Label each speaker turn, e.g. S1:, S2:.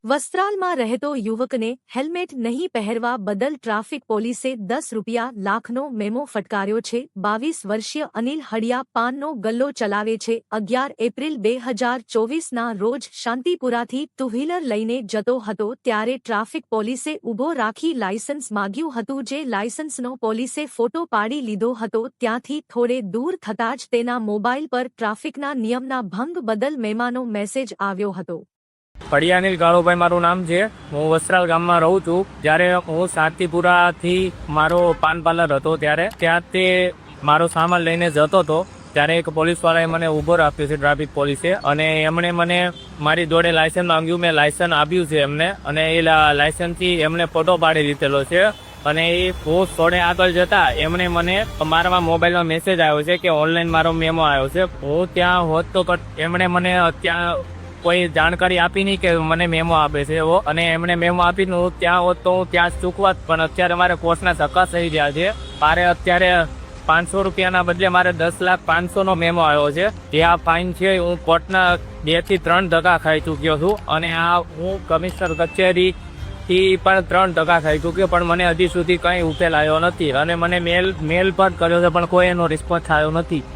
S1: વસ્ત્રાલમાં રહેતો યુવકને હેલ્મેટ નહીં પહેરવા બદલ ટ્રાફિક પોલીસે 10 રૂપિયા લાખનો મેમો ફટકાર્યો છે। 22 વર્ષીય અનિલ હડિયા પાનનો ગલ્લો ચલાવે છે। 11 એપ્રિલ 2024ના રોજ શાંતિપુરાથી ટુ વ્હીલર લઈને જતો હતો ત્યારે ટ્રાફિક પોલીસે ઊભો રાખી લાયસન્સ માંગ્યું હતું, જે લાયસન્સનો પોલીસે ફોટો પાડી લીધો હતો। ત્યાંથી થોડે દૂર થતાં જ તેના મોબાઈલ પર ટ્રાફિકના નિયમના ભંગ બદલ મેમાનો મેસેજ આવ્યો હતો।
S2: હડિયા અનિલ કાળુભાઈ મારું નામ છે। હું વસ્ત્રાલ ગામમાં રહું છું। જ્યારે હું શાંતિપુરાથી મારો પાન પાર્લર હતો ત્યારે ત્યાંથી મારો સામાન લઈને જતો હતો ત્યારે એક પોલીસવાળાએ મને ઊભો રાખ્યો છે, ટ્રાફિક પોલીસે, અને એમણે મને મારી જોડે લાયસન્સ માંગ્યું। મેં લાયસન્સ આપ્યું છે એમને, અને એ લાયસન્સથી એમણે ફોટો પાડી લીધેલો છે। અને એ હું થોડે આગળ જતા એમણે મને મારા મોબાઈલમાં મેસેજ આવ્યો છે કે ઓનલાઈન મારો મેમો આવ્યો છે। હું ત્યાં હોત તો એમણે મને ત્યાં કોઈ જાણકારી આપી નહીં કે મને મેમો આપે છે એવો, અને એમણે મેમો આપીને હું ત્યાં હોત તો હું ત્યાં ચૂકવાત, પણ અત્યારે મારે કોર્ટના ધક્કા થઈ ગયા છે। મારે અત્યારે 500 રૂપિયાના બદલે મારે 10,05,000નો મેમો આવ્યો છે। જે આ ફાઇન છે હું કોર્ટના 2 થી 3 ધક્કા ખાઈ ચૂક્યો છું, અને આ હું કમિશનર કચેરીથી પણ 3 ધક્કા ખાઈ ચૂક્યો, પણ મને હજી સુધી કંઈ ઉકેલ આવ્યો નથી, અને મને મેલ પર કર્યો છે પણ કોઈ એનો રિસ્પોન્સ આવ્યો નથી।